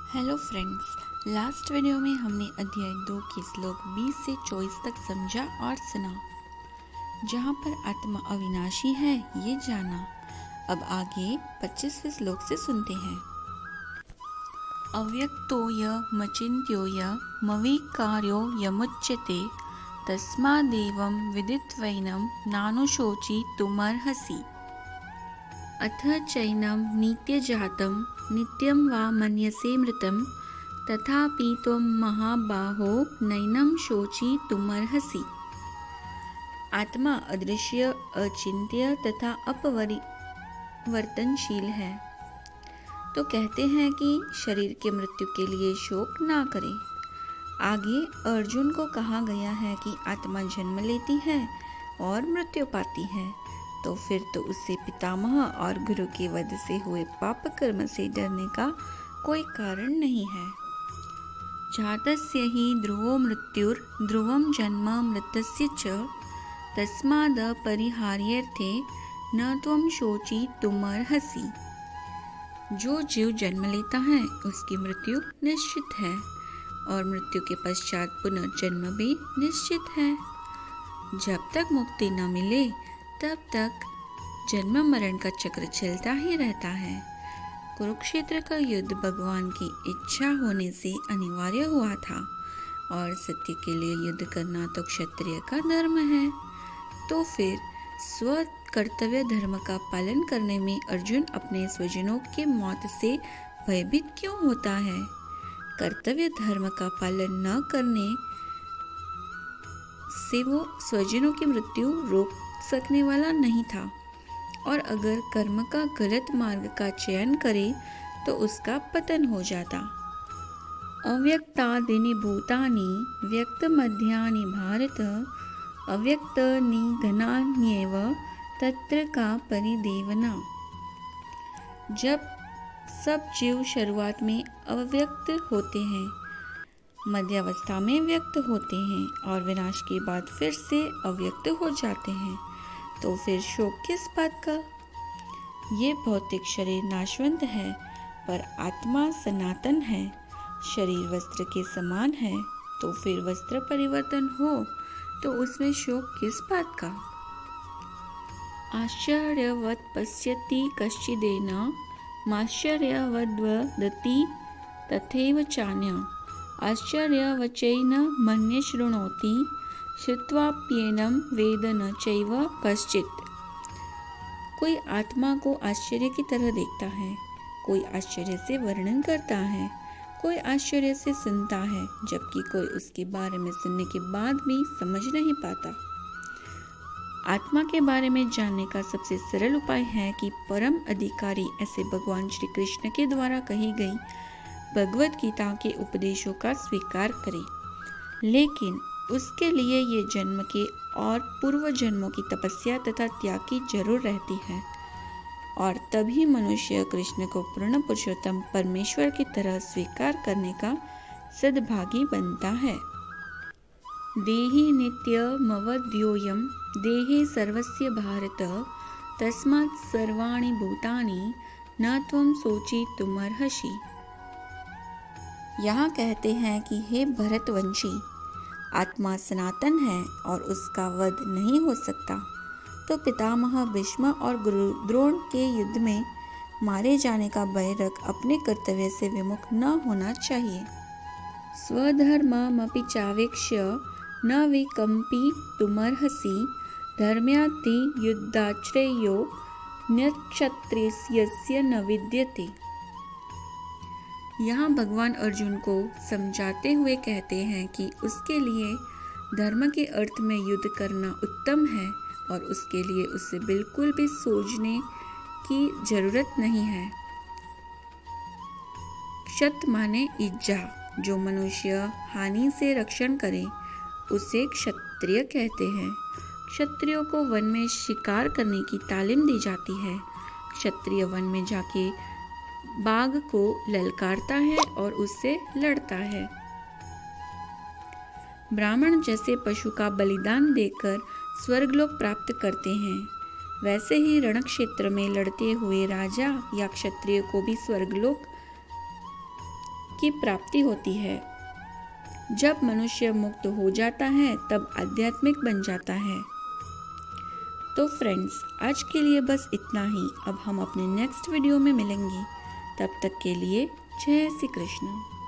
Hello friends, last video में हमने अध्याय 2 के श्लोक 20 से 24 तक समझा और सुना। जहाँ पर आत्मा अविनाशी है ये जाना। अब आगे 25वें श्लोक से सुनते हैं। अव्यक्तोय मचिन्त्योय मविकार्यो यमुच्यते तस्मादेवं विदित्वैनं नानुशोचितुमर्हसि। अथ चैनं नित्यजातं नित्यं वा मन्यसे मृतं तथापि त्वं महाबाहो नैनं शोचितुमर्हसि। आत्मा अदृश्य, अचिंत्य तथा अपरिवर्तनशील है, तो कहते हैं कि शरीर के मृत्यु के लिए शोक ना करें। आगे अर्जुन को कहा गया है कि आत्मा जन्म लेती है और मृत्यु पाती है, तो फिर तो उससे पितामह और गुरु के वध से हुए पाप कर्म से डरने का कोई कारण नहीं है। जातस्य हि ध्रुवो मृत्युर्ध्रुवं जन्म मृतस्य च तस्मादपरिहार्यर्थे न त्वं शोचितुमर्हसि। जो जीव जन्म लेता है उसकी मृत्यु निश्चित है और मृत्यु के पश्चात पुनर्जन्म भी निश्चित है। जब तक मुक्ति न मिले तब तक जन्म मरण का चक्र चलता ही रहता है। कुरुक्षेत्र का युद्ध भगवान की इच्छा होने से अनिवार्य हुआ था और सत्य के लिए युद्ध करना तो क्षत्रिय का धर्म है। तो फिर स्व कर्तव्य धर्म का पालन करने में अर्जुन अपने स्वजनों के मौत से भयभीत क्यों होता है? कर्तव्य धर्म का पालन न करने से वो स्वजनों की मृत्यु रोक सकने वाला नहीं था, और अगर कर्म का गलत मार्ग का चयन करे तो उसका पतन हो जाता। अव्यक्तादीनि भूतानि व्यक्त मध्यानि भारत अव्यक्त निधनान्येव तत्र का परिदेवना। जब सब जीव शुरुआत में अव्यक्त होते हैं, मध्यावस्था में व्यक्त होते हैं और विनाश के बाद फिर से अव्यक्त हो जाते हैं, तो फिर शोक किस बात का? ये भौतिक शरीर नाशवंत है पर आत्मा सनातन है। शरीर वस्त्र के समान है, तो फिर वस्त्र परिवर्तन हो तो उसमें शोक किस बात का? आश्चर्यवत् पश्यति कश्चिदेन माश्चर्यवद्वदति तथैव चान्यः आश्चर्यवचैन मन्ये शृणोति श्रुत्वाप्येनं वेद न चैव कश्चित्। कोई आत्मा को आश्चर्य की तरह देखता है, कोई आश्चर्य से वर्णन करता है, कोई आश्चर्य से सुनता है, जबकि कोई उसके बारे में सुनने के बाद भी समझ नहीं पाता। आत्मा के बारे में जानने का सबसे सरल उपाय है कि परम अधिकारी ऐसे भगवान श्री कृष्ण के द्वारा कही गई भगवद गीता के उपदेशों का स्वीकार करें। लेकिन उसके लिए ये जन्म के और पूर्व जन्मों की तपस्या तथा त्याग की जरूर रहती है, और तभी मनुष्य कृष्ण को पूर्ण पुरुषोत्तम परमेश्वर की तरह स्वीकार करने का सद्भागी बनता है। देहि नित्यमवध्योऽयं देहे सर्वस्य भारत तस्मात् सर्वाणि भूतानि न त्वं शोचितुमर्हसि। यहाँ कहते हैं कि हे भरतवंशी, आत्मा सनातन है और उसका वध नहीं हो सकता, तो पितामह भीष्म और गुरु द्रोण के युद्ध में मारे जाने का भय रख अपने कर्तव्य से विमुख न होना चाहिए। स्वधर्ममपि चावेक्ष्य न विकम्पितुमर्हसि धर्म्याद्धि युद्धाश्रेयो न्यक्षत्रियस्य न विद्यते। यहाँ भगवान अर्जुन को समझाते हुए कहते हैं कि उसके लिए धर्म के अर्थ में युद्ध करना उत्तम है और उसके लिए उससे बिल्कुल भी सोचने की जरूरत नहीं है। क्षत माने इज्जा, जो मनुष्य हानि से रक्षण करे उसे क्षत्रिय कहते हैं। क्षत्रियों को वन में शिकार करने की तालीम दी जाती है। क्षत्रिय वन में जाके बाघ को ललकारता है और उससे लड़ता है। ब्राह्मण जैसे पशु का बलिदान देकर स्वर्गलोक प्राप्त करते हैं, वैसे ही रण क्षेत्र में लड़ते हुए राजा या क्षत्रिय को भी स्वर्गलोक की प्राप्ति होती है। जब मनुष्य मुक्त हो जाता है तब आध्यात्मिक बन जाता है। तो फ्रेंड्स, आज के लिए बस इतना ही। अब हम अपने नेक्स्ट वीडियो में मिलेंगे। तब तक के लिए जय श्री कृष्ण।